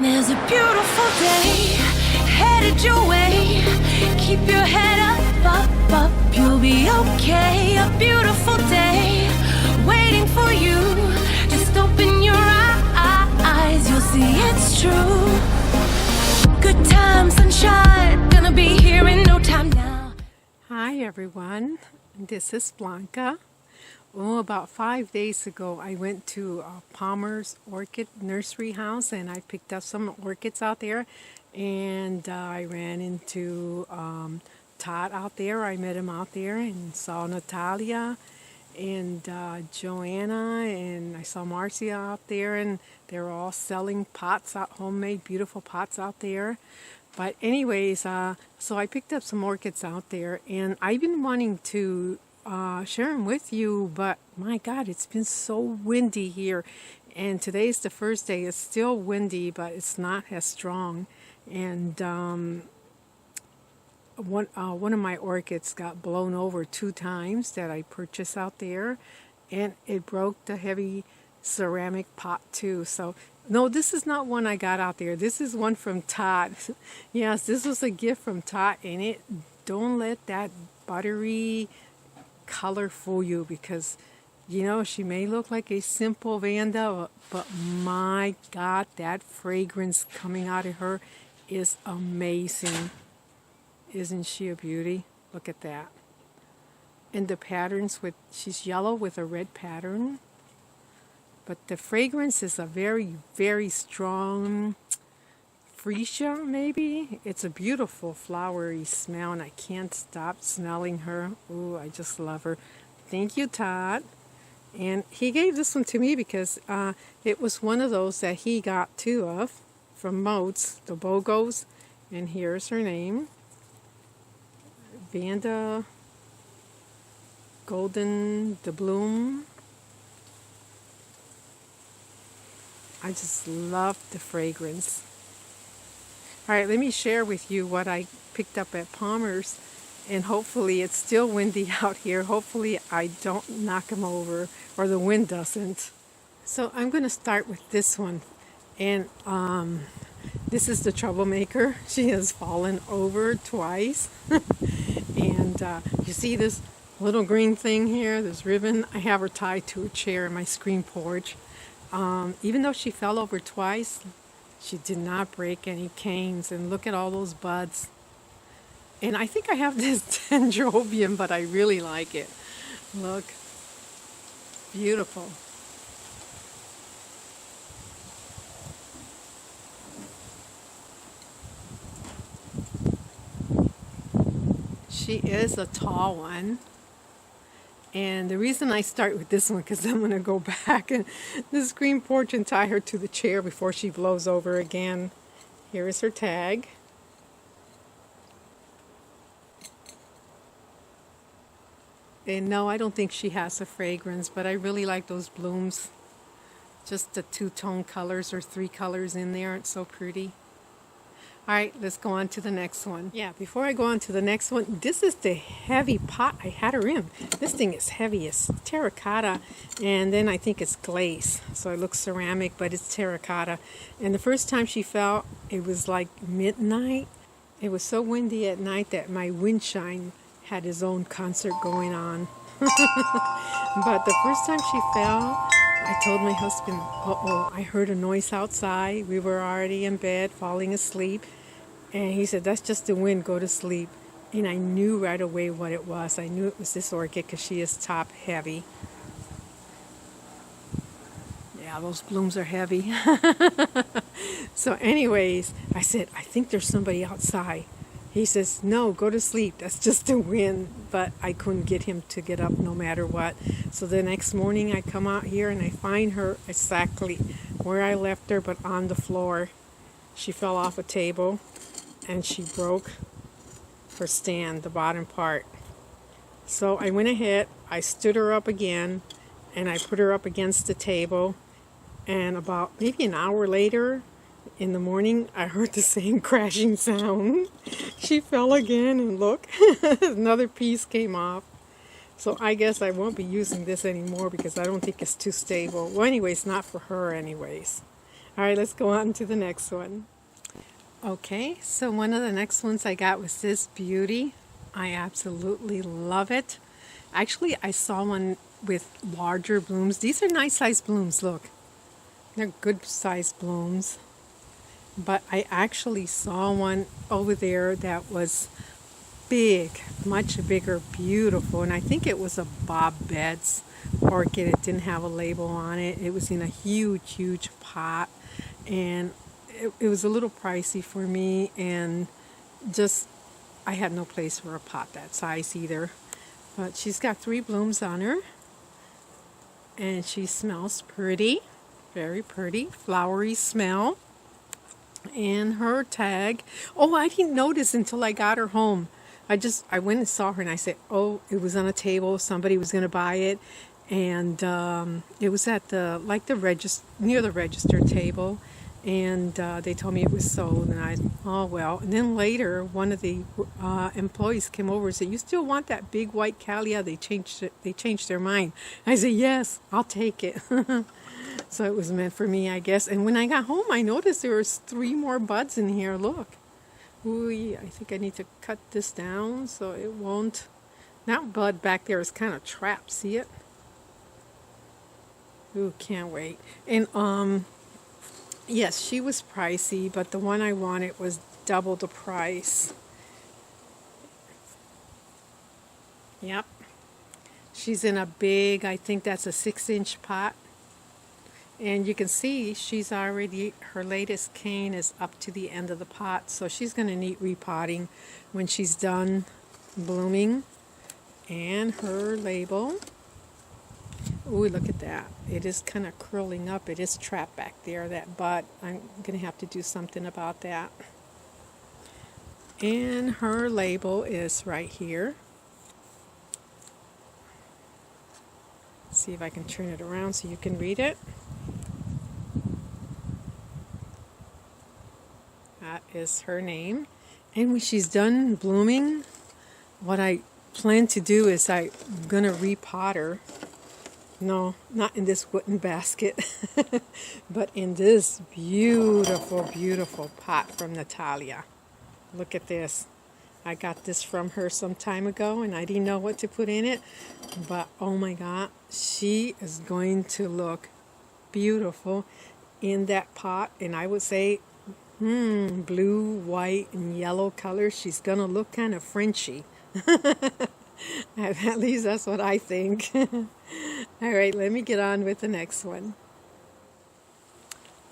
There's a beautiful day headed your way. Keep your head up, you'll be okay. A beautiful day waiting for you. Just open your eyes, you'll see it's true. Good times, sunshine, gonna be here in no time now. Hi everyone, this is Blanca. Oh, about 5 days ago I went to Palmer's Orchid nursery house and I picked up some orchids out there, and I ran into Todd out there. I met him out there and saw Natalia and Joanna, and I saw Marcia out there, and they were all selling pots out, homemade beautiful pots out there. But anyways, so I picked up some orchids out there, and I've been wanting to share them with you, but my God, it's been so windy here, and today's the first day. It's still windy, but it's not as strong. And one of my orchids got blown over 2 times that I purchased out there, and it broke the heavy ceramic pot too. So no, this is not one I got out there. This is one from Todd. Yes, this was a gift from Todd, and don't let that buttery color fool you, because you know, she may look like a simple vanda, but my God, that fragrance coming out of her is amazing. Isn't she a beauty? Look at that. And the patterns, she's yellow with a red pattern, but the fragrance is a very, very strong freesia, maybe. It's a beautiful flowery smell, and I can't stop smelling her. Ooh, I just love her. Thank you, Todd. And he gave this one to me because it was one of those that he got 2 of from Modes, the Bogos. And here's her name, Vanda Golden de Bloom. I just love the fragrance. All right, let me share with you what I picked up at Palmer's, and hopefully it's still windy out here. Hopefully I don't knock them over, or the wind doesn't. So I'm going to start with this one, and this is the troublemaker. She has fallen over twice. And you see this little green thing here, this ribbon? I have her tied to a chair in my screen porch. Even though she fell over twice, she did not break any canes, and look at all those buds. And I think I have this Dendrobium, but I really like it. Look, beautiful. She is a tall one. And the reason I start with this one, because I'm going to go back in the screen porch and tie her to the chair before she blows over again. Here is her tag. And no, I don't think she has a fragrance, but I really like those blooms. Just the 2-tone colors, or 3 colors in there. It's so pretty. All right, let's go on to the next one. Yeah, before I go on to the next one, this is the heavy pot I had her in. This thing is heavy. It's terracotta, and then I think it's glaze. So it looks ceramic, but it's terracotta. And the first time she fell, it was like midnight. It was so windy at night that my windchime had his own concert going on. But the first time she fell, I told my husband, uh-oh, I heard a noise outside. We were already in bed, falling asleep. And he said, that's just the wind, go to sleep. And I knew right away what it was. I knew it was this orchid because she is top heavy. Yeah, those blooms are heavy. So anyways, I said, I think there's somebody outside. He says, no, go to sleep. That's just the wind. But I couldn't get him to get up no matter what. So the next morning I come out here and I find her exactly where I left her, but on the floor. She fell off a table and she broke her stand, the bottom part. So I went ahead, I stood her up again, and I put her up against the table. And about maybe an hour later, in the morning, I heard the same crashing sound. She fell again, and look, another piece came off. So I guess I won't be using this anymore because I don't think it's too stable. Well, anyways, not for her anyways. All right, let's go on to the next one. Okay, so one of the next ones I got was this beauty. I absolutely love it. Actually, I saw one with larger blooms. These are nice sized blooms, look. They're good sized blooms. But I actually saw one over there that was big, much bigger, beautiful. And I think it was a Bob Betts orchid. It didn't have a label on it. It was in a huge, huge pot. And it was a little pricey for me. And just, I had no place for a pot that size either. But she's got 3 blooms on her. And she smells pretty, very pretty, flowery smell. And her tag, oh, I didn't notice until I got her home. I went and saw her and I said, oh, it was on a table, somebody was going to buy it. And it was at near the register table. And they told me it was sold, and oh well. And then later, one of the employees came over and said, "You still want that big white cattleya?" They changed their mind. I said, "Yes, I'll take it." So it was meant for me, I guess. And when I got home, I noticed there was 3 more buds in here. Look, ooh, I think I need to cut this down so it won't. That bud back there is kind of trapped. See it? Ooh, can't wait. And yes, she was pricey, but the one I wanted was double the price. Yep. She's in a big, I think that's a 6-inch pot. And you can see her latest cane is up to the end of the pot. So she's going to need repotting when she's done blooming. And her label. Ooh, look at that. It is kind of curling up. It is trapped back there, that bud. I'm going to have to do something about that. And her label is right here. See if I can turn it around so you can read it. That is her name. And when she's done blooming, what I plan to do is I'm going to repot her. No, not in this wooden basket, but in this beautiful, beautiful pot from Natalia. Look at this. I got this from her some time ago, and I didn't know what to put in it. But, oh my God, she is going to look beautiful in that pot. And I would say, blue, white, and yellow colors. She's going to look kind of Frenchy. At least that's what I think. All right, let me get on with the next one.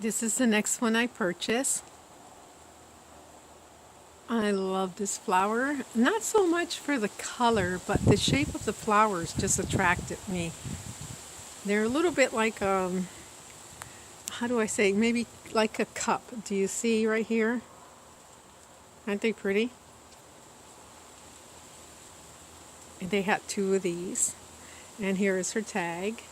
This is the next one I purchased. I love this flower. Not so much for the color, but the shape of the flowers just attracted me. They're a little bit like, how do I say, maybe like a cup. Do you see right here? Aren't they pretty? And they had 2 of these. And here is her tag.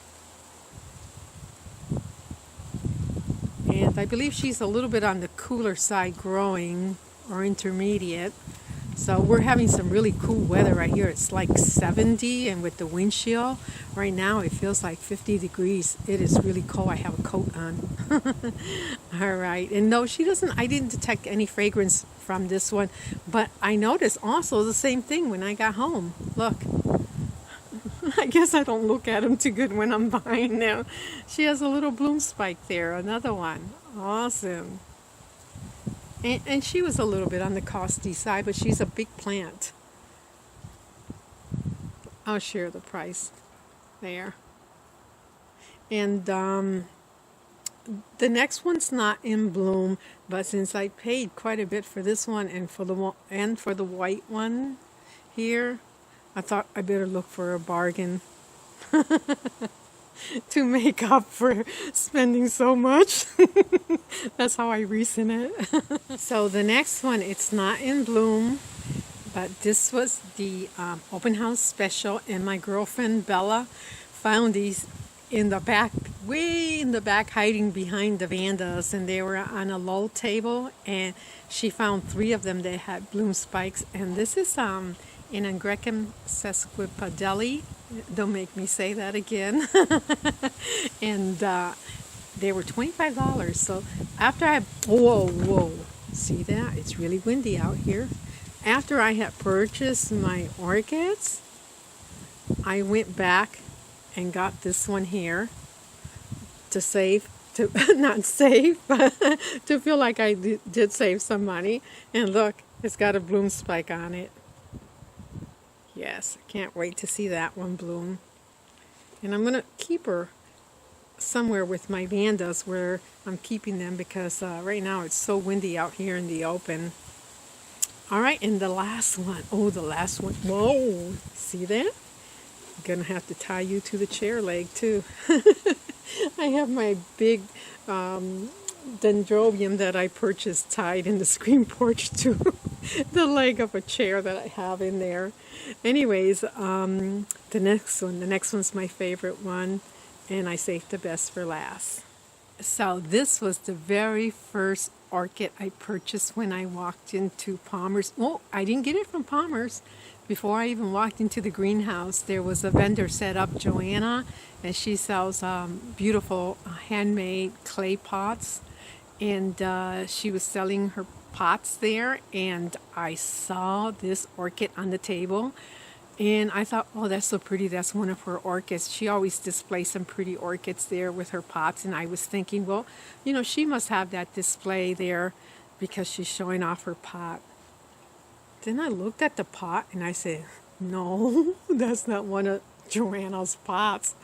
And I believe she's a little bit on the cooler side growing, or intermediate. So we're having some really cool weather right here. It's like 70, and with the wind chill, right now it feels like 50 degrees. It is really cold. I have a coat on. All right. And no, I didn't detect any fragrance from this one, but I noticed also the same thing when I got home. Look. I guess I don't look at them too good when I'm buying them. She has a little bloom spike there, another one. Awesome. And she was a little bit on the costly side, but she's a big plant. I'll share the price there. And the next one's not in bloom, but since I paid quite a bit for this one and for the white one here, I thought I better look for a bargain to make up for spending so much. That's how I reason it. So the next one, it's not in bloom, but this was the open house special, and my girlfriend Bella found these in the back, way in the back, hiding behind the vandas, and they were on a low table, and she found 3 of them that had bloom spikes. And this is in Angraecum sesquipedelli. Don't make me say that again. And they were $25. So after I, whoa, see that? It's really windy out here. After I had purchased my orchids, I went back and got this one here to save, to not save, but to feel like I did save some money. And look, it's got a bloom spike on it. Yes, I can't wait to see that one bloom. And I'm going to keep her somewhere with my vandas where I'm keeping them because right now it's so windy out here in the open. All right, and the last one. Oh, the last one. Whoa, see that? I'm going to have to tie you to the chair leg too. I have my big Dendrobium that I purchased tied in the screen porch to the leg of a chair that I have in there. Anyways, the next one's my favorite one, and I saved the best for last. So this was the very first orchid I purchased when I walked into Palmer's. Oh, I didn't get it from Palmer's. Before I even walked into the greenhouse, there was a vendor set up, Joanna, and she sells beautiful handmade clay pots. And she was selling her pots there, and I saw this orchid on the table. And I thought, oh, that's so pretty. That's one of her orchids. She always displays some pretty orchids there with her pots. And I was thinking, well, you know, she must have that display there because she's showing off her pot. Then I looked at the pot and I said, no, that's not one of Joanna's pots.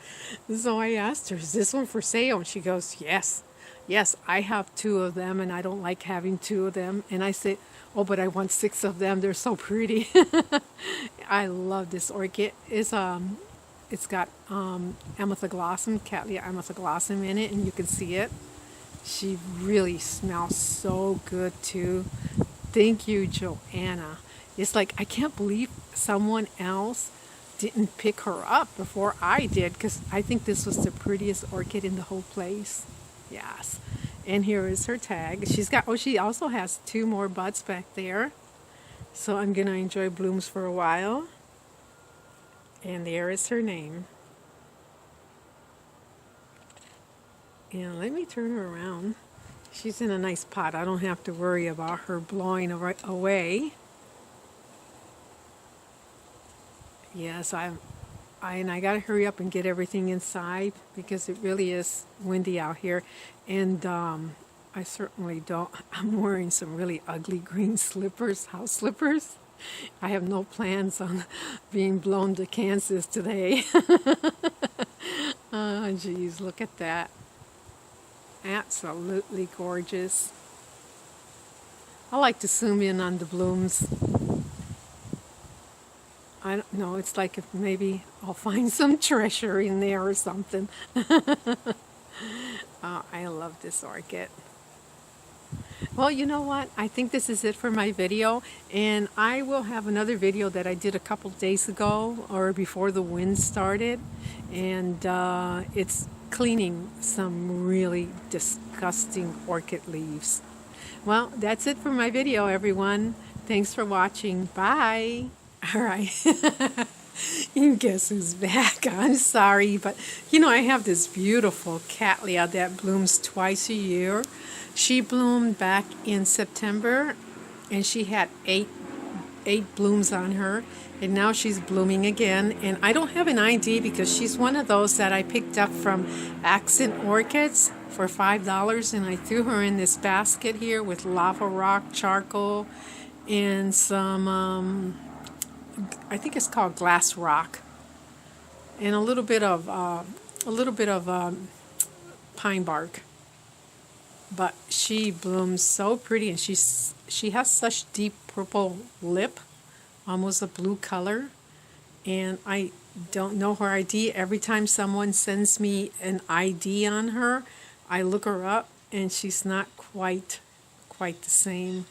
So I asked her, is this one for sale? And she goes, yes. Yes, I have 2 of them and I don't like having 2 of them. And I said, oh, but I want 6 of them. They're so pretty. I love this orchid. It's got amethoglossum, cattleya amethoglossum in it, and you can see it. She really smells so good too. Thank you, Joanna. It's like I can't believe someone else didn't pick her up before I did, because I think this was the prettiest orchid in the whole place. Yes. And here is her tag. She also has 2 more buds back there. So I'm going to enjoy blooms for a while. And there is her name. And let me turn her around. She's in a nice pot. I don't have to worry about her blowing away. Yes, I gotta hurry up and get everything inside because it really is windy out here. And I certainly don't. I'm wearing some really ugly green slippers, house slippers. I have no plans on being blown to Kansas today. Oh, geez, look at that. Absolutely gorgeous. I like to zoom in on the blooms. I don't know, it's like if maybe I'll find some treasure in there or something. Oh, I love this orchid. Well, you know what? I think this is it for my video, and I will have another video that I did a couple days ago or before the wind started, and it's cleaning some really disgusting orchid leaves. Well, that's it for my video, everyone. Thanks for watching. Bye. All right. You guess who's back? I'm sorry, but you know, I have this beautiful cattleya that blooms twice a year. She bloomed back in September, and she had eight blooms on her, and now she's blooming again. And I don't have an ID because she's one of those that I picked up from Accent Orchids for $5, and I threw her in this basket here with lava rock, charcoal, and some I think it's called glass rock, and a little bit of pine bark. But she blooms so pretty, and she has such deep purple lip, almost a blue color. And I don't know her ID. Every time someone sends me an ID on her, I look her up, and she's not quite the same.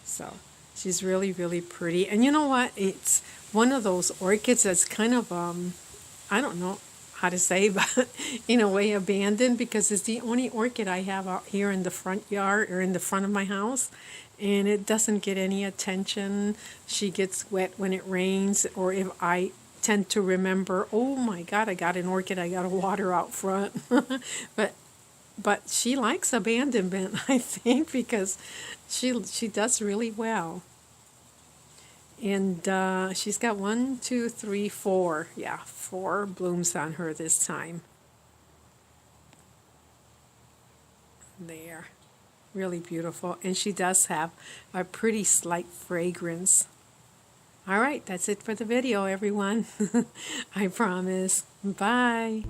So she's really, really pretty. And you know what? It's one of those orchids that's kind of, I don't know how to say, but in a way abandoned, because it's the only orchid I have out here in the front yard or in the front of my house. And it doesn't get any attention. She gets wet when it rains, or if I tend to remember, oh my God, I got an orchid, I got to water out front. But but she likes abandonment, I think, because she does really well. And she's got 1, 2, 3, 4. Yeah, 4 blooms on her this time. There. Really beautiful. And she does have a pretty slight fragrance. All right, that's it for the video, everyone. I promise. Bye.